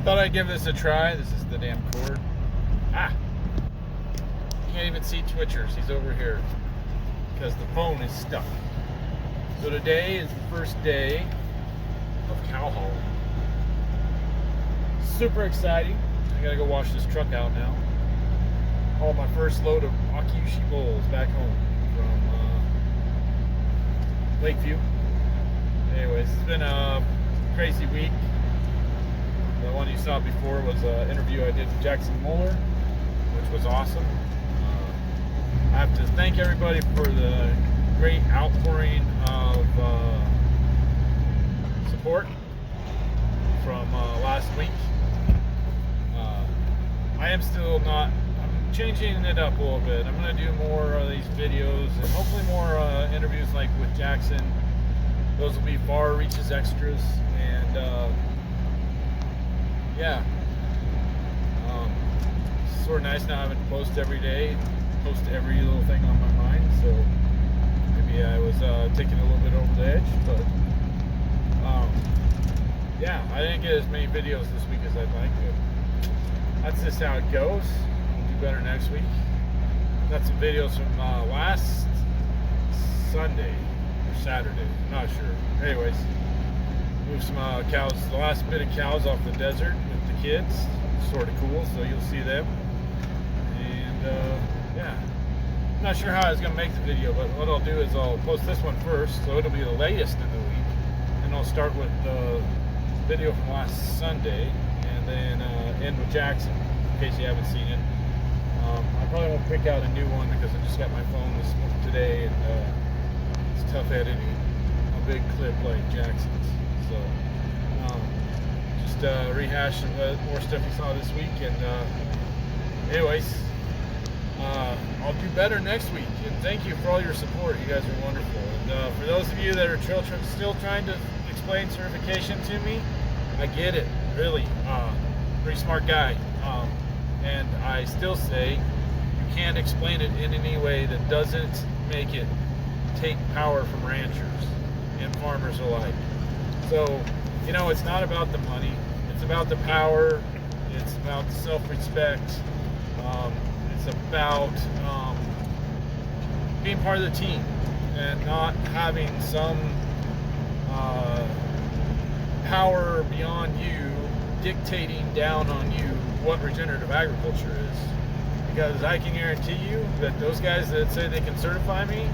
Thought I'd give this a try. This is the damn cord. Ah! Can't even see Twitchers. He's over here because the phone is stuck. So today is the first day of cow hauling. Super exciting. I gotta go wash this truck out now. Haul my first load of Akiushi bulls back home from Lakeview. Anyways, it's been a crazy week. The one you saw before was an interview I did with Jackson Muller, which was awesome. I have to thank everybody for the great outpouring of support from last week. I am still not, I'm changing it up a little bit. I'm going to do more of these videos and hopefully more interviews like with Jackson. Those will be far reaches extras, and yeah, it's sort of nice now having to post every day, post every little thing on my mind, so maybe I was taking a little bit over the edge, but yeah, I didn't get as many videos this week as I'd like, but that's just how it goes. We'll do better next week. Got some videos from last Sunday or Saturday, I'm not sure. Anyways, moved some cows, the last bit of cows off the desert with the kids. Sort of cool, so you'll see them. And yeah, I'm not sure how I was going to make the video, but what I'll do is I'll post this one first, so it'll be the latest in the week. And I'll start with the video from last Sunday, and then end with Jackson, in case you haven't seen it. I probably won't pick out a new one because I just got my phone today, and it's tough editing a big clip like Jackson's. So just rehash some more stuff you saw this week, and anyways, I'll do better next week, and thank you for all your support. You guys are wonderful. And for those of you that are still trying to explain certification to me, I get it, really. Pretty smart guy, and I still say you can't explain it in any way that doesn't make it take power from ranchers and farmers alike. So, you know, it's not about the money, it's about the power, it's about self-respect, it's about being part of the team and not having some power beyond you dictating down on you what regenerative agriculture is. Because I can guarantee you that those guys that say they can certify me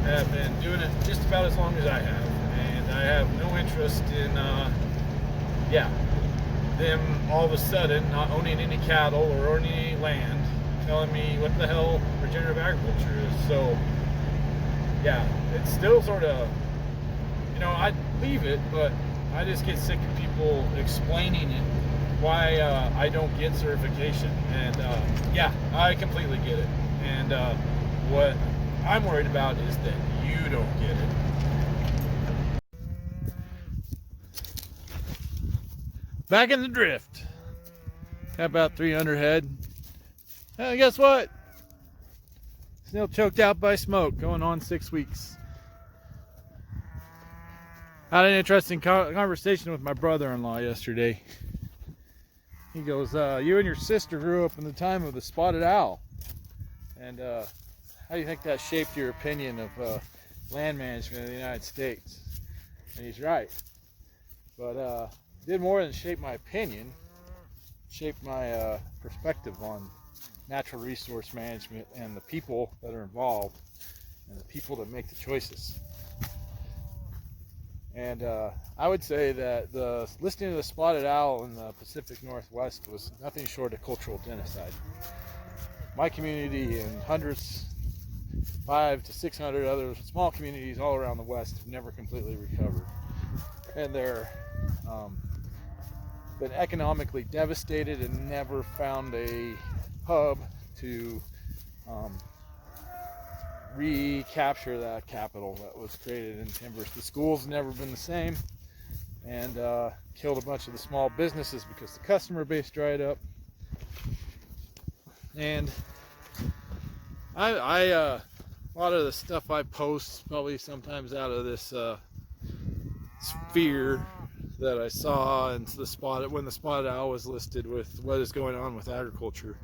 have been doing it just about as long as I have. And I have no interest in, them all of a sudden not owning any cattle or owning any land, telling me what the hell regenerative agriculture is. So, yeah, it's still sort of, you know, I'd leave it, but I just get sick of people explaining it, why I don't get certification. And yeah, I completely get it. And what I'm worried about is that you don't get it. Back in the drift. Got about 300 head. Guess what? Still choked out by smoke, going on 6 weeks. I had an interesting conversation with my brother-in-law yesterday. He goes, you and your sister grew up in the time of the spotted owl. And how do you think that shaped your opinion of land management in the United States? And he's right. But did more than shape my opinion, shaped my perspective on natural resource management and the people that are involved and the people that make the choices. And I would say that listening to the spotted owl in the Pacific Northwest was nothing short of cultural genocide. My community and hundreds, 500 to 600 other small communities all around the West have never completely recovered. And they're been economically devastated and never found a hub to recapture that capital that was created in timbers. The schools have never been the same, and killed a bunch of the small businesses because the customer base dried up. And a lot of the stuff I post probably sometimes out of this fear that I saw and when the spotted owl was listed with what is going on with agriculture.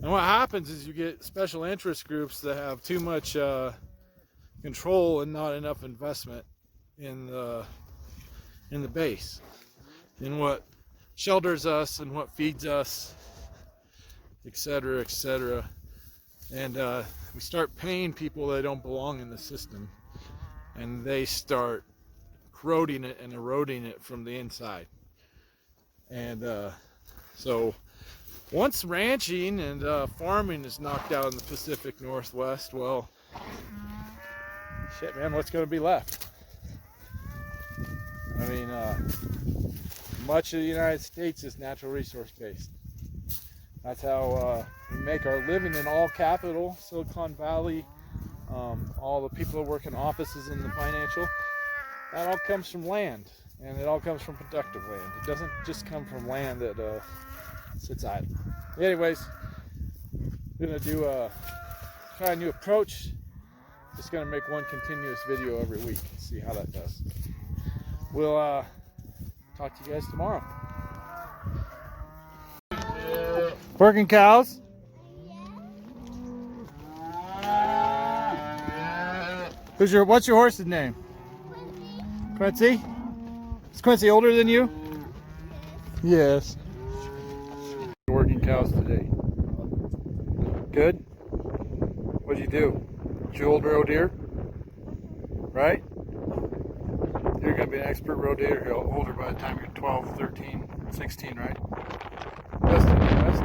And what happens is you get special interest groups that have too much control and not enough investment in the base, in what shelters us and what feeds us, etc., etc. And we start paying people that don't belong in the system, and they start corroding it and eroding it from the inside. And so once ranching and farming is knocked out in the Pacific Northwest, well, shit, man, what's going to be left? I mean, much of the United States is natural resource based. That's how we make our living in all capital, Silicon Valley, all the people that work in offices in the financial. That all comes from land, and it all comes from productive land. It doesn't just come from land that sits idle. Anyways, I'm gonna try a new approach. Just gonna make one continuous video every week and see how that does. We'll talk to you guys tomorrow. Working cows. What's your horse's name? Quincy? Is Quincy older than you? Yes. Working cows today. Good? What'd you do? Did you hold roe deer? Right? You're going to be an expert roe deer holder by the time you're 12, 13, 16, right? Best in the West?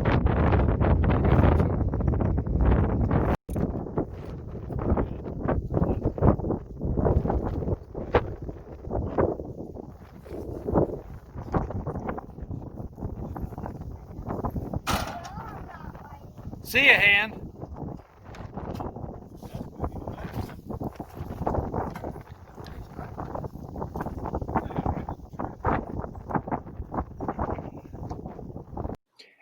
See ya, hand.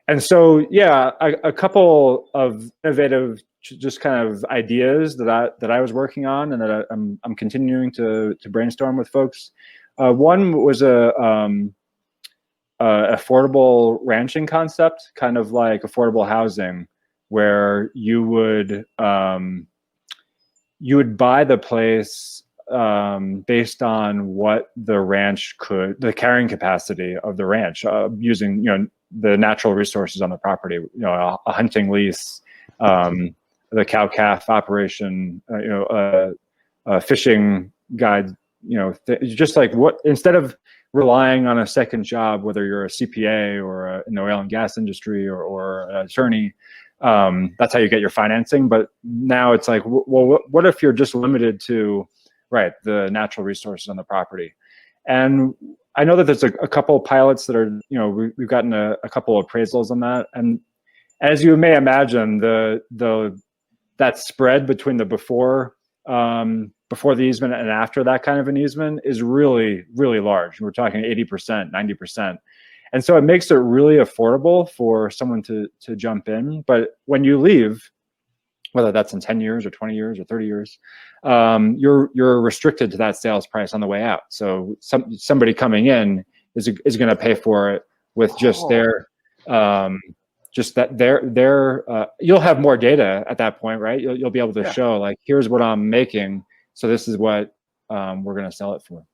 And so, yeah, a couple of innovative just kind of ideas that I was working on and that I'm continuing to brainstorm with folks. One was a affordable ranching concept, kind of like affordable housing, where you would buy the place based on what the ranch the carrying capacity of the ranch, using the natural resources on the property, a hunting lease, the cow-calf operation, a fishing guide, just like instead of relying on a second job, whether you're a CPA or in the oil and gas industry or an attorney, that's how you get your financing. But now it's like, well, what if you're just limited to, right, the natural resources on the property? And I know that there's a couple of pilots that are, we've gotten a couple of appraisals on that. And as you may imagine, that spread between the before the easement and after that kind of an easement is really, really large. We're talking 80%, 90%. And so it makes it really affordable for someone to jump in. But when you leave, whether that's in 10 years or 20 years or 30 years, you're restricted to that sales price on the way out. So somebody coming in is going to pay for it with just you'll have more data at that point, right? You'll be able to show, like, here's what I'm making, so this is what we're going to sell it for.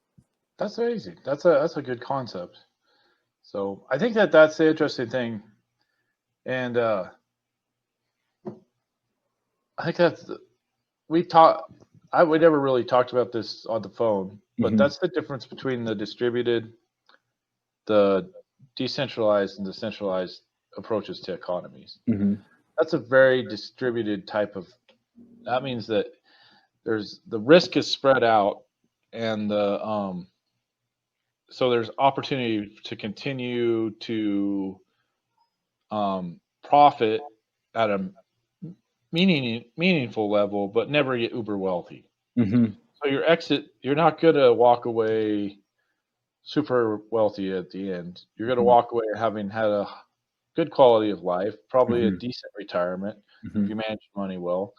That's amazing. That's a good concept. So I think that's the interesting thing, and I think we never really talked about this on the phone, but that's the difference between the distributed, the decentralized, and the centralized approaches to economies. That's a very distributed type of. That means that the risk is spread out, and so there's opportunity to continue to profit at a meaningful level, but never get uber wealthy. So your exit, you're not going to walk away super wealthy at the end. You're going to walk away having had a good quality of life, probably a decent retirement if you manage money well,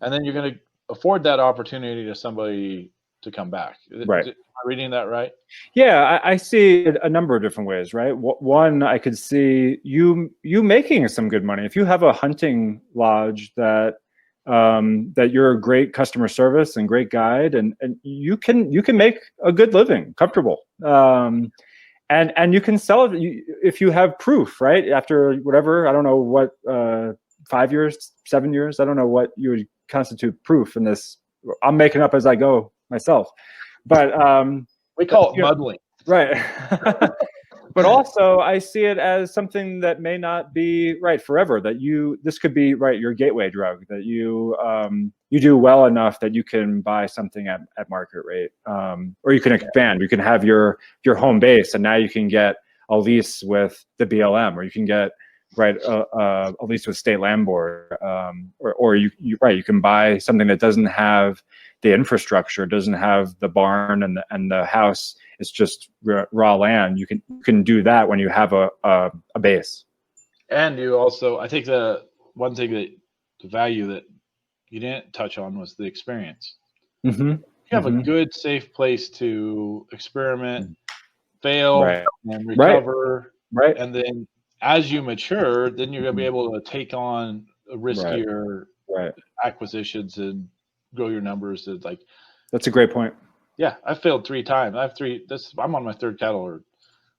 and then you're going to afford that opportunity to somebody to come back. Right. Am I reading that right? Yeah, I see it a number of different ways, right? One, I could see you making some good money if you have a hunting lodge that that you're a great customer service and great guide, and you can make a good living, comfortable, and you can sell it if you have proof, right? After whatever, I don't know what, 5 years, 7 years, I don't know what you would constitute proof in this. I'm making up as I go myself, but we call it muddling, right? But also, I see it as something that may not be right forever. That this could be right your gateway drug. That you do well enough that you can buy something at market rate, or you can expand. You can have your home base, and now you can get a lease with the BLM, or you can get a lease with State Land Board, or you can buy something that doesn't have the infrastructure, doesn't have the barn and the house. It's just raw land. You can do that when you have a base. And you also, I think the one thing that the value that you didn't touch on was the experience. Mm-hmm. You have a good, safe place to experiment, fail, and recover. Right. And then as you mature, then you're going to be able to take on riskier acquisitions and grow your numbers. That's a great point. Yeah, I failed 3 times. I'm on my 3rd cattle herd.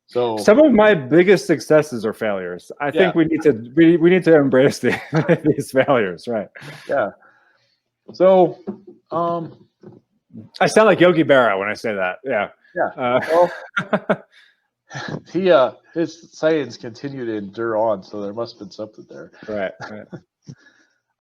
So some of my biggest successes are failures. I think we need to embrace these failures, right? Yeah. So, I sound like Yogi Berra when I say that. Yeah. Well, his sayings continue to endure on, so there must have been something there. Right.